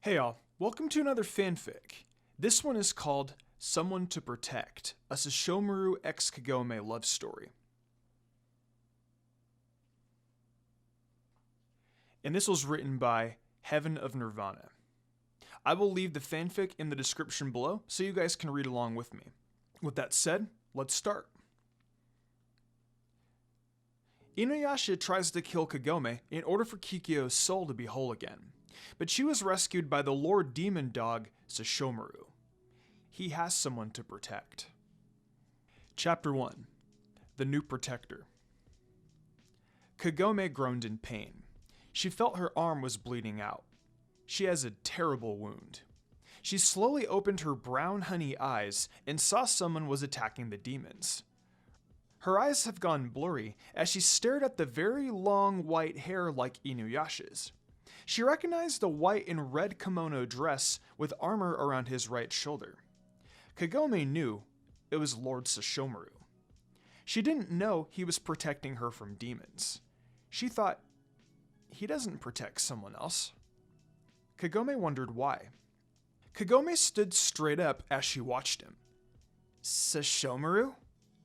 Hey y'all, welcome to another fanfic. This one is called Someone to Protect, a Sesshomaru x Kagome love story. And this was written by Heaven of Nirvana. I will leave the fanfic in the description below so you guys can read along with me. With that said, let's start. Inuyasha tries to kill Kagome in order for Kikyo's soul to be whole again, but she was rescued by the Lord Demon Dog, Sesshomaru. He has someone to protect. Chapter 1. The New Protector. Kagome groaned in pain. She felt her arm was bleeding out. She has a terrible wound. She slowly opened her brown honey eyes and saw someone was attacking the demons. Her eyes have gone blurry as she stared at the very long white hair like Inuyasha's. She recognized the white and red kimono dress with armor around his right shoulder. Kagome knew it was Lord Sesshomaru. She didn't know he was protecting her from demons. She thought, he doesn't protect someone else. Kagome wondered why. Kagome stood straight up as she watched him. Sesshomaru?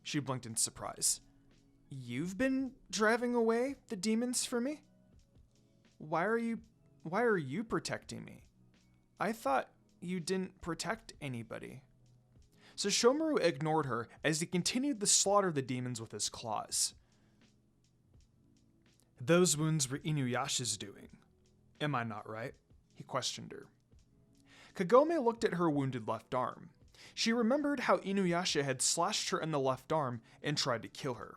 She blinked in surprise. You've been driving away the demons for me? Why are you protecting me? I thought you didn't protect anybody. Sesshomaru ignored her as he continued to slaughter the demons with his claws. Those wounds were Inuyasha's doing. Am I not right? He questioned her. Kagome looked at her wounded left arm. She remembered how Inuyasha had slashed her in the left arm and tried to kill her.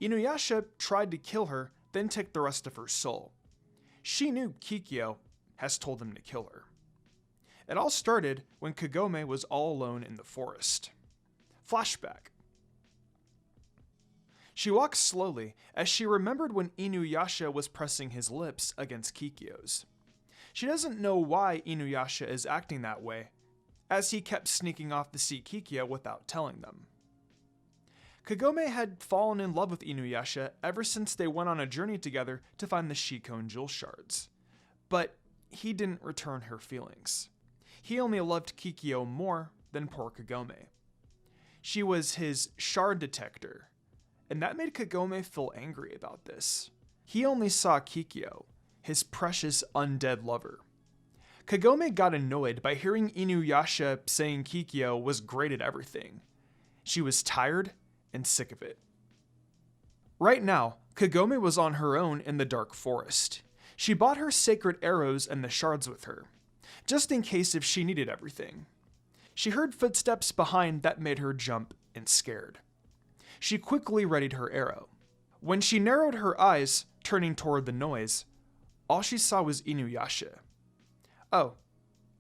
Inuyasha tried to kill her, then take the rest of her soul. She knew Kikyo has told him to kill her. It all started when Kagome was all alone in the forest. Flashback. She walked slowly as she remembered when Inuyasha was pressing his lips against Kikyo's. She doesn't know why Inuyasha is acting that way, as he kept sneaking off to see Kikyo without telling them. Kagome had fallen in love with Inuyasha ever since they went on a journey together to find the Shikon jewel shards. But he didn't return her feelings. He only loved Kikyo more than poor Kagome. She was his shard detector, and that made Kagome feel angry about this. He only saw Kikyo, his precious undead lover. Kagome got annoyed by hearing Inuyasha saying Kikyo was great at everything. She was tired and sick of it. Right now, Kagome was on her own in the dark forest. She bought her sacred arrows and the shards with her, just in case if she needed everything. She heard footsteps behind that made her jump and scared. She quickly readied her arrow. When she narrowed her eyes, turning toward the noise, all she saw was Inuyasha. Oh,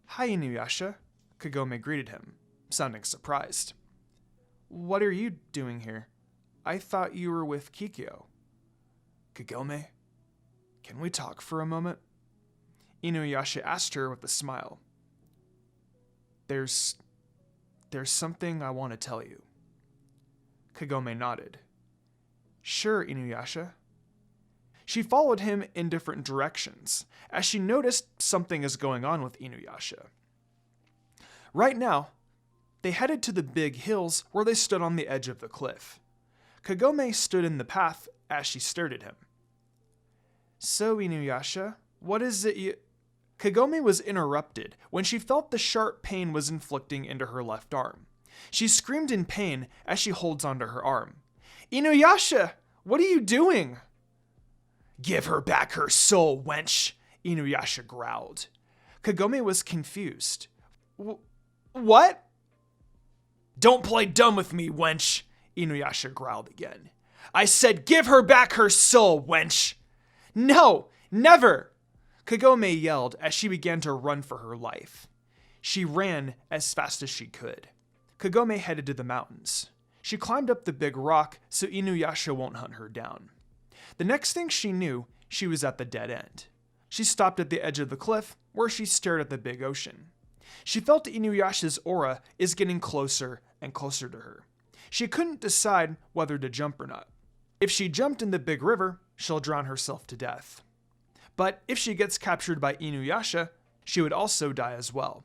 hi Inuyasha, Kagome greeted him, sounding surprised. What are you doing here? I thought you were with Kikyo. Kagome, can we talk for a moment? Inuyasha asked her with a smile. There's something I want to tell you. Kagome nodded. Sure, Inuyasha. She followed him in different directions, as she noticed something is going on with Inuyasha. Right now, they headed to the big hills where they stood on the edge of the cliff. Kagome stood in the path as she stared at him. So, Inuyasha, what is it you... Kagome was interrupted when she felt the sharp pain was inflicting into her left arm. She screamed in pain as she holds onto her arm. Inuyasha, what are you doing? Give her back her soul, wench, Inuyasha growled. Kagome was confused. What? Don't play dumb with me, wench, Inuyasha growled again. I said give her back her soul, wench. No, never, Kagome yelled as she began to run for her life. She ran as fast as she could. Kagome headed to the mountains. She climbed up the big rock so Inuyasha won't hunt her down. The next thing she knew, she was at the dead end. She stopped at the edge of the cliff where she stared at the big ocean. She felt Inuyasha's aura is getting closer and closer to her. She couldn't decide whether to jump or not. If she jumped in the big river, she'll drown herself to death. But if she gets captured by Inuyasha, she would also die as well.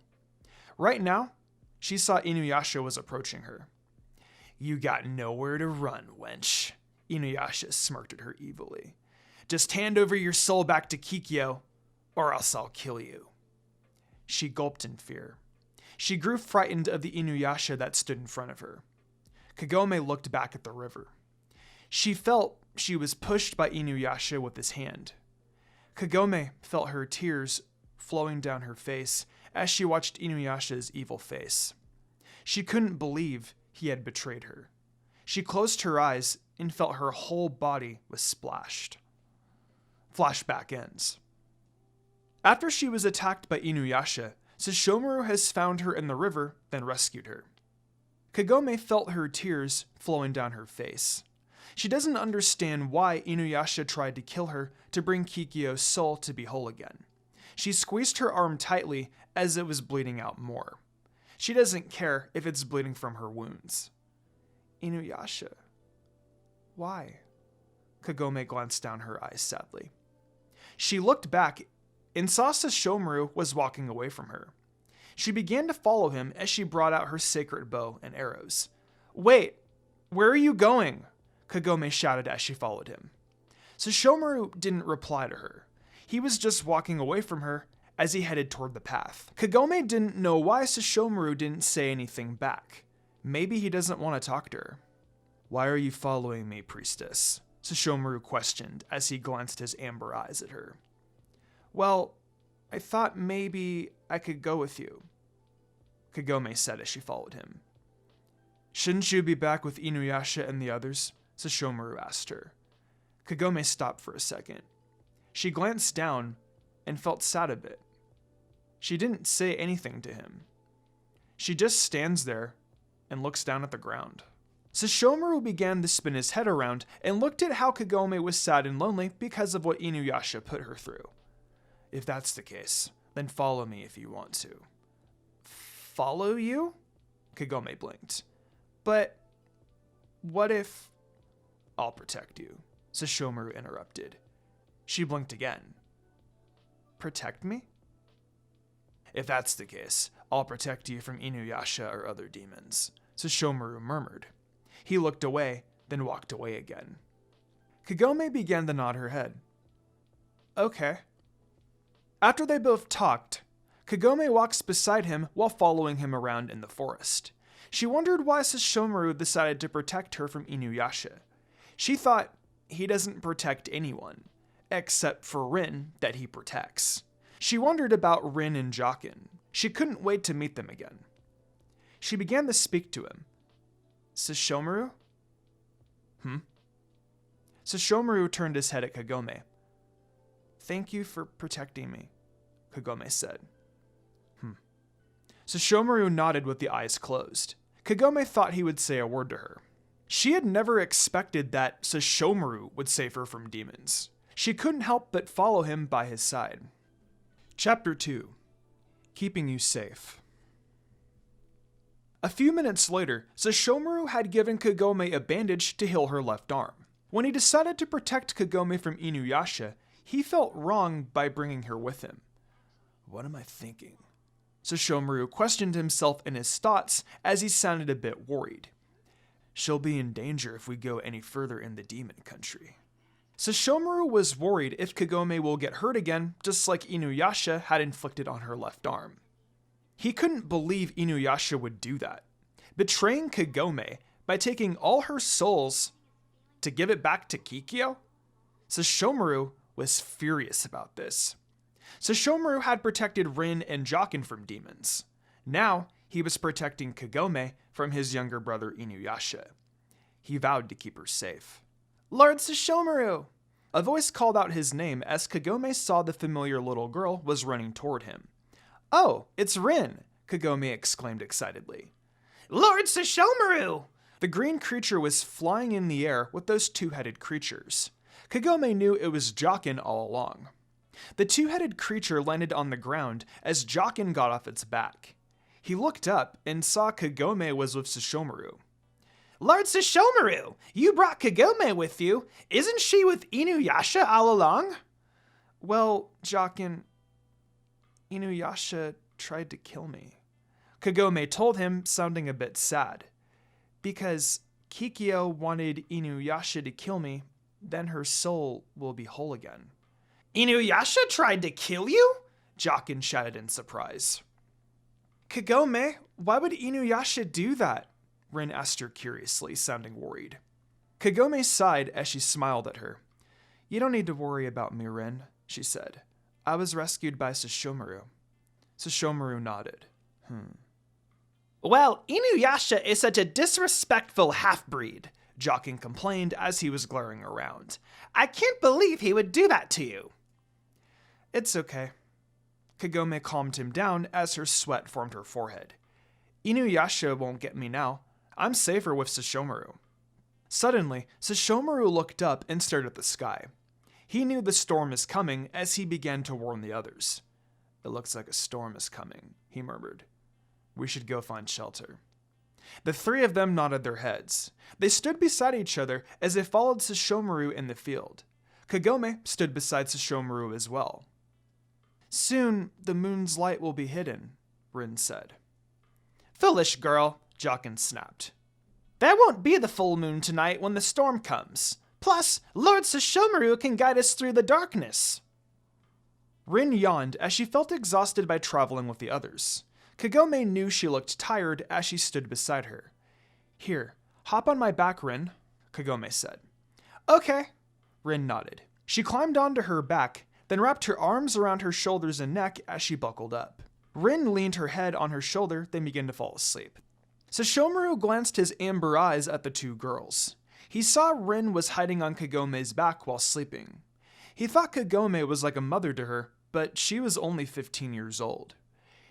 Right now, she saw Inuyasha was approaching her. "You got nowhere to run, wench," Inuyasha smirked at her evilly. "Just hand over your soul back to Kikyo, or else I'll kill you." She gulped in fear. She grew frightened of the Inuyasha that stood in front of her. Kagome looked back at the river. She felt she was pushed by Inuyasha with his hand. Kagome felt her tears flowing down her face as she watched Inuyasha's evil face. She couldn't believe he had betrayed her. She closed her eyes and felt her whole body was splashed. Flashback ends. After she was attacked by Inuyasha, Sesshomaru has found her in the river, then rescued her. Kagome felt her tears flowing down her face. She doesn't understand why Inuyasha tried to kill her to bring Kikyo's soul to be whole again. She squeezed her arm tightly as it was bleeding out more. She doesn't care if it's bleeding from her wounds. "Inuyasha, why?" Kagome glanced down her eyes sadly. She looked back and saw Sesshomaru was walking away from her. She began to follow him as she brought out her sacred bow and arrows. "Wait, where are you going?" Kagome shouted as she followed him. Sesshomaru didn't reply to her. He was just walking away from her as he headed toward the path. Kagome didn't know why Sesshomaru didn't say anything back. Maybe he doesn't want to talk to her. "Why are you following me, priestess?" Sesshomaru questioned as he glanced his amber eyes at her. "Well, I thought maybe I could go with you," Kagome said as she followed him. "Shouldn't you be back with Inuyasha and the others?" Sesshomaru asked her. Kagome stopped for a second. She glanced down and felt sad a bit. She didn't say anything to him. She just stands there and looks down at the ground. Sesshomaru began to spin his head around and looked at how Kagome was sad and lonely because of what Inuyasha put her through. "If that's the case, then follow me if you want to." "Follow you?" Kagome blinked. "But what if—" "I'll protect you," Sesshomaru interrupted. She blinked again. "Protect me?" "If that's the case, I'll protect you from Inuyasha or other demons," Sesshomaru murmured. He looked away, then walked away again. Kagome began to nod her head. "Okay." After they both talked, Kagome walks beside him while following him around in the forest. She wondered why Sesshomaru decided to protect her from Inuyasha. She thought he doesn't protect anyone, except for Rin that he protects. She wondered about Rin and Jokin. She couldn't wait to meet them again. She began to speak to him. "Sesshomaru?" Sesshomaru turned his head at Kagome. "Thank you for protecting me," Kagome said. Sesshomaru nodded with the eyes closed. Kagome thought he would say a word to her. She had never expected that Sesshomaru would save her from demons. She couldn't help but follow him by his side. Chapter 2. Keeping You Safe. A few minutes later, Sesshomaru had given Kagome a bandage to heal her left arm. When he decided to protect Kagome from Inuyasha, he felt wrong by bringing her with him. "What am I thinking?" Sesshomaru questioned himself and his thoughts as he sounded a bit worried. "She'll be in danger if we go any further in the demon country." Sesshomaru was worried if Kagome will get hurt again, just like Inuyasha had inflicted on her left arm. He couldn't believe Inuyasha would do that, betraying Kagome by taking all her souls to give it back to Kikyo. Sesshomaru was furious about this. Sesshomaru had protected Rin and Jokin from demons. Now, he was protecting Kagome from his younger brother Inuyasha. He vowed to keep her safe. "Lord Sesshomaru!" A voice called out his name as Kagome saw the familiar little girl was running toward him. "Oh, it's Rin!" Kagome exclaimed excitedly. "Lord Sesshomaru!" The green creature was flying in the air with those two-headed creatures. Kagome knew it was Jokin all along. The two-headed creature landed on the ground as Jokin got off its back. He looked up and saw Kagome was with Sesshomaru. "Lord Sesshomaru, you brought Kagome with you. Isn't she with Inuyasha all along?" "Well, Jokin, Inuyasha tried to kill me. Kagome told him, sounding a bit sad. Because Kikyo wanted Inuyasha to kill me, then her soul will be whole again. Inuyasha tried to kill you? Jokin shouted in surprise. Kagome, why would Inuyasha do that? Rin asked her curiously, sounding worried. Kagome sighed as she smiled at her. You don't need to worry about me, Rin, she said. I was rescued by Sesshomaru. Sesshomaru nodded. Well, Inuyasha is such a disrespectful half-breed, Jokin complained as he was glaring around. I can't believe he would do that to you. It's okay. Kagome calmed him down as her sweat formed her forehead. Inuyasha won't get me now. I'm safer with Sesshomaru. Suddenly, Sesshomaru looked up and stared at the sky. He knew the storm is coming as he began to warn the others. It looks like a storm is coming, he murmured. We should go find shelter. The three of them nodded their heads. They stood beside each other as they followed Sesshomaru in the field. Kagome stood beside Sesshomaru as well. Soon, the moon's light will be hidden, Rin said. Foolish girl, Jokin snapped. There won't be the full moon tonight when the storm comes. Plus, Lord Sesshomaru can guide us through the darkness. Rin yawned as she felt exhausted by traveling with the others. Kagome knew she looked tired as she stood beside her. Here, hop on my back, Rin, Kagome said. Okay, Rin nodded. She climbed onto her back, then wrapped her arms around her shoulders and neck as she buckled up. Rin leaned her head on her shoulder, then began to fall asleep. Sesshomaru glanced his amber eyes at the two girls. He saw Rin was hiding on Kagome's back while sleeping. He thought Kagome was like a mother to her, but she was only 15 years old.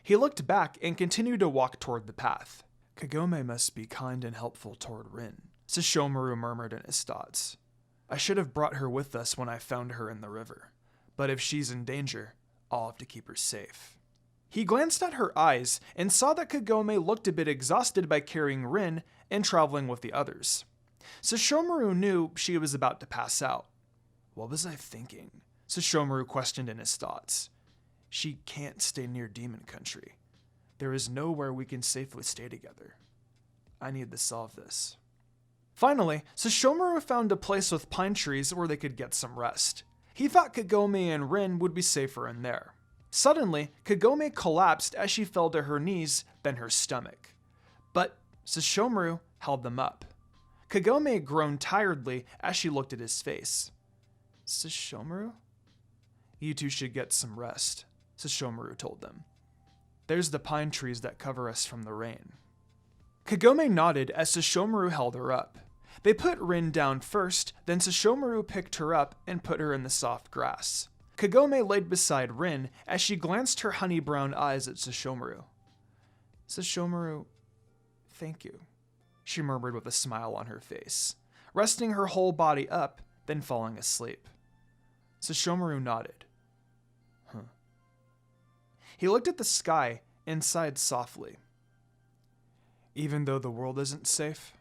He looked back and continued to walk toward the path. Kagome must be kind and helpful toward Rin, Sesshomaru murmured in his thoughts. I should have brought her with us when I found her in the river, but if she's in danger, I'll have to keep her safe. He glanced at her eyes and saw that Kagome looked a bit exhausted by carrying Rin and traveling with the others. Sesshomaru knew she was about to pass out. What was I thinking? Sesshomaru questioned in his thoughts. She can't stay near Demon Country. There is nowhere we can safely stay together. I need to solve this. Finally, Sesshomaru found a place with pine trees where they could get some rest. He thought Kagome and Rin would be safer in there. Suddenly, Kagome collapsed as she fell to her knees, then her stomach. But Sesshomaru held them up. Kagome groaned tiredly as she looked at his face. Sesshomaru? You two should get some rest, Sesshomaru told them. There's the pine trees that cover us from the rain. Kagome nodded as Sesshomaru held her up. They put Rin down first, then Sesshomaru picked her up and put her in the soft grass. Kagome laid beside Rin as she glanced her honey-brown eyes at Sesshomaru. Sesshomaru, thank you, she murmured with a smile on her face, resting her whole body up, then falling asleep. Sesshomaru nodded. He looked at the sky and sighed softly. Even though the world isn't safe,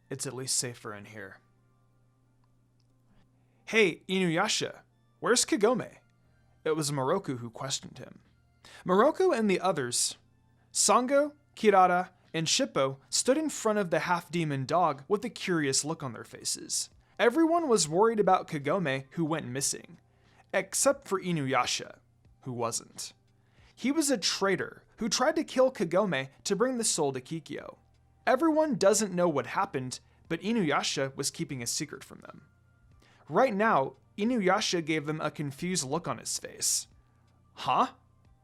it's at least safer in here. Hey, Inuyasha, where's Kagome? It was Moroku who questioned him. Moroku and the others, Sango, Kirara, and Shippo, stood in front of the half-demon dog with a curious look on their faces. Everyone was worried about Kagome, who went missing, except for Inuyasha, who wasn't. He was a traitor who tried to kill Kagome to bring the soul to Kikyo. Everyone doesn't know what happened, but Inuyasha was keeping a secret from them. Right now, Inuyasha gave them a confused look on his face. Huh?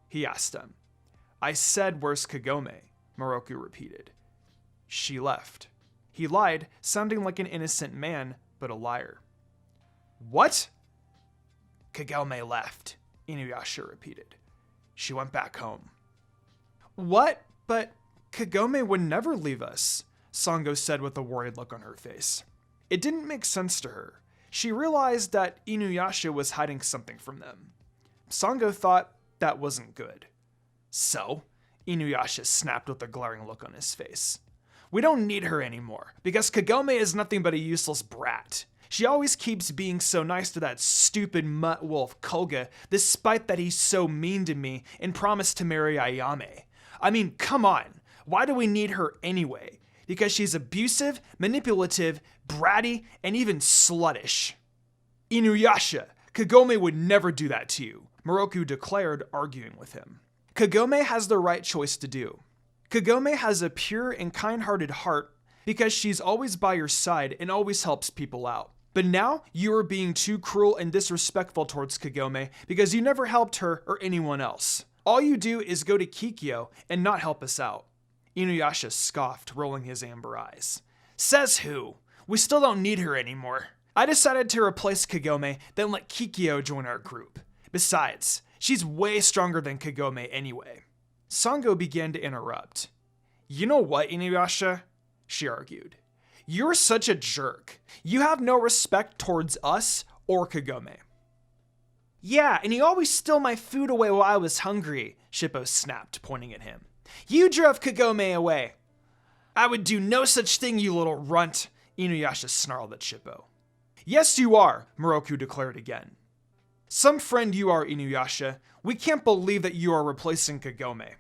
He asked them. I said, where's Kagome? Moroku repeated. She left. He lied, sounding like an innocent man, but a liar. What? Kagome left, Inuyasha repeated. She went back home. What? But Kagome would never leave us, Sango said with a worried look on her face. It didn't make sense to her. She realized that Inuyasha was hiding something from them. Sango thought that wasn't good. So, Inuyasha snapped with a glaring look on his face. We don't need her anymore, because Kagome is nothing but a useless brat. She always keeps being so nice to that stupid mutt wolf Koga, despite that he's so mean to me and promised to marry Ayame. I mean, come on. Why do we need her anyway? Because she's abusive, manipulative, bratty, and even sluttish. Inuyasha, Kagome would never do that to you, Moroku declared, arguing with him. Kagome has the right choice to do. Kagome has a pure and kind-hearted heart because she's always by your side and always helps people out. But now you are being too cruel and disrespectful towards Kagome because you never helped her or anyone else. All you do is go to Kikyo and not help us out. Inuyasha scoffed, rolling his amber eyes. Says who? We still don't need her anymore. I decided to replace Kagome, then let Kikyo join our group. Besides, she's way stronger than Kagome anyway. Sango began to interrupt. You know what, Inuyasha? She argued. You're such a jerk. You have no respect towards us or Kagome. Yeah, and you always stole my food away while I was hungry, Shippo snapped, pointing at him. You drove Kagome away. I would do no such thing, you little runt, Inuyasha snarled at Shippo. Yes, you are, Moroku declared again. Some friend you are, Inuyasha. We can't believe that you are replacing Kagome.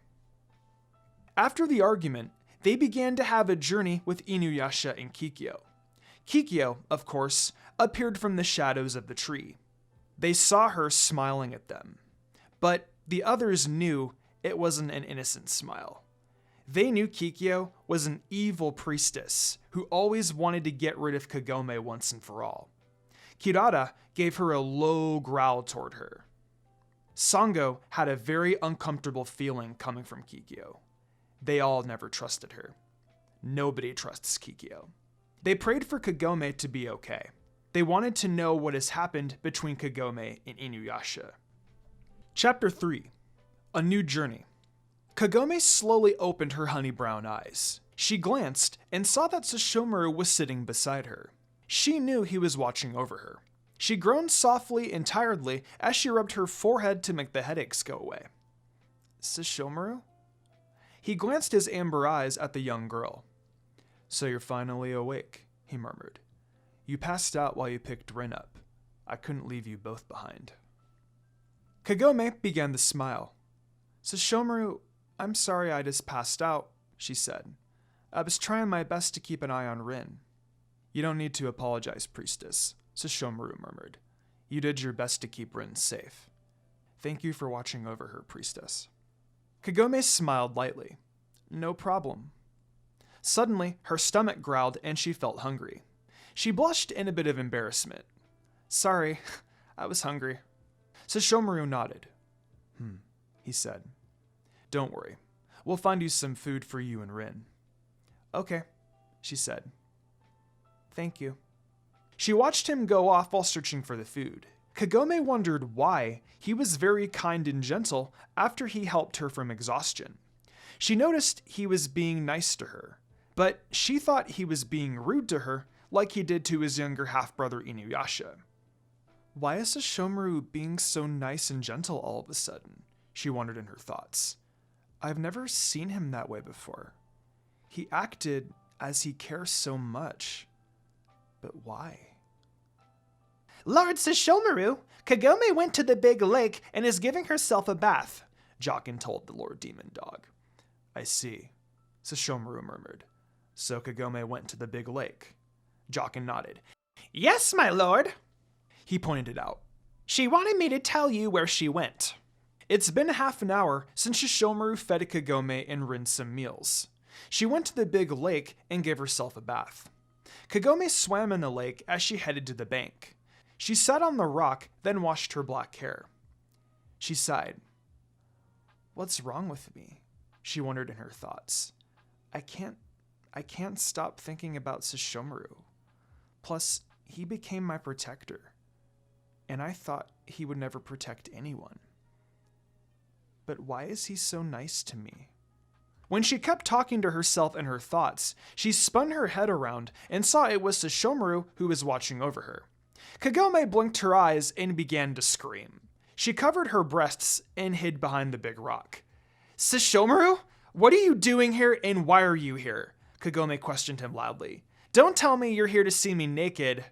After the argument, they began to have a journey with Inuyasha and Kikyo. Kikyo, of course, appeared from the shadows of the tree. They saw her smiling at them, but the others knew it wasn't an innocent smile. They knew Kikyo was an evil priestess who always wanted to get rid of Kagome once and for all. Kirara gave her a low growl toward her. Sango had a very uncomfortable feeling coming from Kikyo. They all never trusted her. Nobody trusts Kikyo. They prayed for Kagome to be okay. They wanted to know what has happened between Kagome and Inuyasha. Chapter 3. A New Journey. Kagome slowly opened her honey brown eyes. She glanced and saw that Sesshomaru was sitting beside her. She knew he was watching over her. She groaned softly and tiredly as she rubbed her forehead to make the headaches go away. Sesshomaru? He glanced his amber eyes at the young girl. So you're finally awake, he murmured. You passed out while you picked Rin up. I couldn't leave you both behind. Kagome began to smile. Sesshomaru, I'm sorry I just passed out, she said. I was trying my best to keep an eye on Rin. You don't need to apologize, priestess, Sesshomaru murmured. You did your best to keep Rin safe. Thank you for watching over her, priestess. Kagome smiled lightly. No problem. Suddenly, her stomach growled and she felt hungry. She blushed in a bit of embarrassment. Sorry, I was hungry. Sesshomaru nodded. He said. Don't worry. We'll find you some food for you and Rin. Okay, she said. Thank you. She watched him go off while searching for the food. Kagome wondered why he was very kind and gentle after he helped her from exhaustion. She noticed he was being nice to her, but she thought he was being rude to her like he did to his younger half-brother Inuyasha. Why is Sesshomaru being so nice and gentle all of a sudden? She wondered in her thoughts. I've never seen him that way before. He acted as he cares so much. But why? Lord Sesshomaru, Kagome went to the big lake and is giving herself a bath, Jockin told the Lord Demon Dog. I see, Sesshomaru murmured. So Kagome went to the big lake. Jockin nodded. Yes, my lord. He pointed it out. She wanted me to tell you where she went. It's been half an hour since Sesshomaru fed Kagome and Rin some meals. She went to the big lake and gave herself a bath. Kagome swam in the lake as she headed to the bank. She sat on the rock, then washed her black hair. She sighed. What's wrong with me? She wondered in her thoughts. I can't stop thinking about Sesshomaru. Plus, he became my protector. And I thought he would never protect anyone. But why is he so nice to me? When she kept talking to herself in her thoughts, she spun her head around and saw it was Sesshomaru who was watching over her. Kagome blinked her eyes and began to scream. She covered her breasts and hid behind the big rock. Sesshomaru? What are you doing here and why are you here? Kagome questioned him loudly. Don't tell me you're here to see me naked.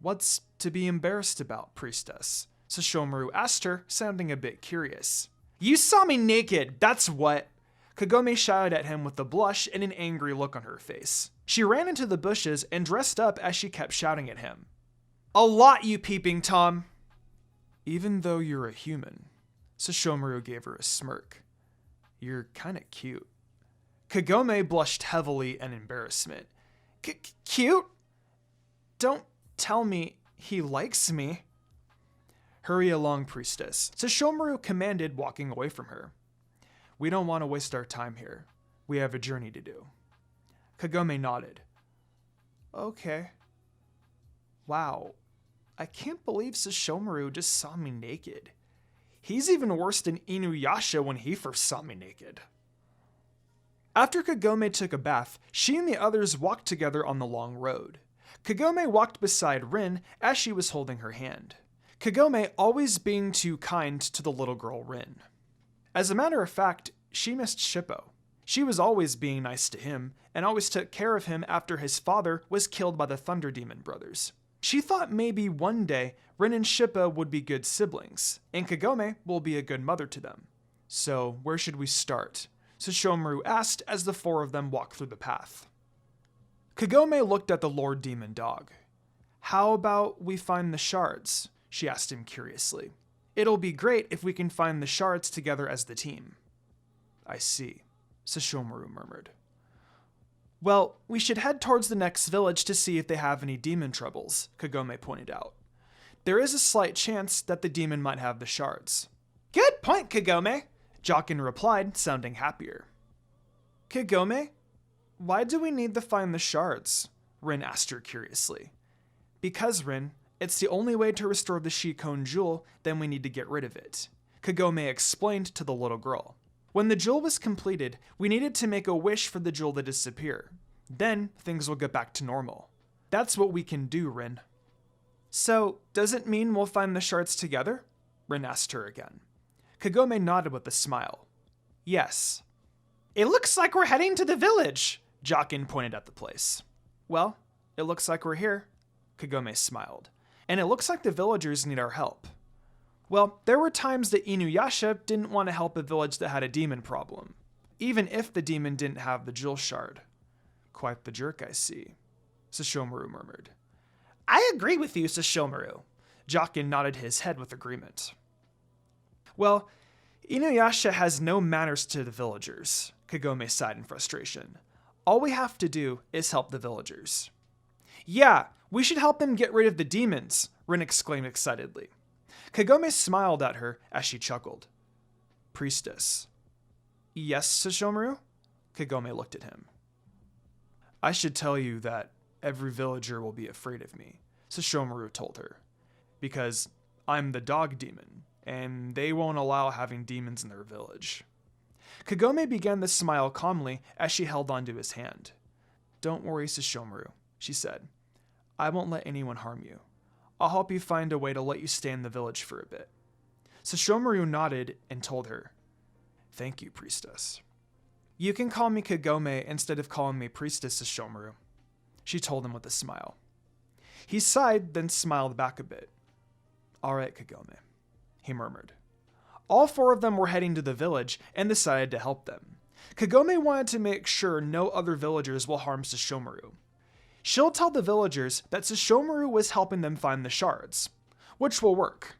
What's to be embarrassed about, priestess? Sesshomaru asked her, sounding a bit curious. You saw me naked, that's what! Kagome shouted at him with a blush and an angry look on her face. She ran into the bushes and dressed up as she kept shouting at him. A lot, you peeping Tom! Even though you're a human, Sesshomaru gave her a smirk. You're kinda cute. Kagome blushed heavily in embarrassment. Cute? Don't tell me he likes me. Hurry along, priestess, Sesshomaru commanded, walking away from her. We don't want to waste our time here. We have a journey to do. Kagome nodded. Okay. Wow. I can't believe Sesshomaru just saw me naked. He's even worse than Inuyasha when he first saw me naked. After Kagome took a bath, she and the others walked together on the long road. Kagome walked beside Rin as she was holding her hand. Kagome always being too kind to the little girl Rin. As a matter of fact, she missed Shippo. She was always being nice to him, and always took care of him after his father was killed by the Thunder Demon brothers. She thought maybe one day Rin and Shippo would be good siblings, and Kagome will be a good mother to them. So where should we start? Sesshomaru asked as the four of them walked through the path. Kagome looked at the Lord Demon Dog. How about we find the shards? She asked him curiously. It'll be great if we can find the shards together as the team. I see, Sesshomaru murmured. Well, we should head towards the next village to see if they have any demon troubles, Kagome pointed out. There is a slight chance that the demon might have the shards. Good point, Kagome, Jockin replied, sounding happier. Kagome, why do we need to find the shards? Rin asked her curiously. Because, Rin, it's the only way to restore the Shikon jewel, then we need to get rid of it, Kagome explained to the little girl. When the jewel was completed, we needed to make a wish for the jewel to disappear. Then, things will get back to normal. That's what we can do, Rin. So, does it mean we'll find the shards together? Rin asked her again. Kagome nodded with a smile. Yes. It looks like we're heading to the village, Jockin pointed at the place. Well, it looks like we're here, Kagome smiled. And it looks like the villagers need our help. Well, there were times that Inuyasha didn't want to help a village that had a demon problem, even if the demon didn't have the jewel shard. Quite the jerk, I see, Sesshomaru murmured. I agree with you, Sesshomaru. Jockin nodded his head with agreement. Well, Inuyasha has no manners to the villagers, Kagome sighed in frustration. All we have to do is help the villagers. Yeah, we should help them get rid of the demons, Rin exclaimed excitedly. Kagome smiled at her as she chuckled. Priestess. Yes, Sesshomaru? Kagome looked at him. I should tell you that every villager will be afraid of me, Sesshomaru told her, because I'm the dog demon, and they won't allow having demons in their village. Kagome began to smile calmly as she held onto his hand. Don't worry, Sesshomaru, she said. I won't let anyone harm you. I'll help you find a way to let you stay in the village for a bit. Sesshomaru nodded and told her, Thank you, priestess. You can call me Kagome instead of calling me priestess, Sesshomaru, she told him with a smile. He sighed, then smiled back a bit. All right, Kagome, he murmured. All four of them were heading to the village and decided to help them. Kagome wanted to make sure no other villagers will harm Sesshomaru. She'll tell the villagers that Sesshomaru was helping them find the shards, which will work.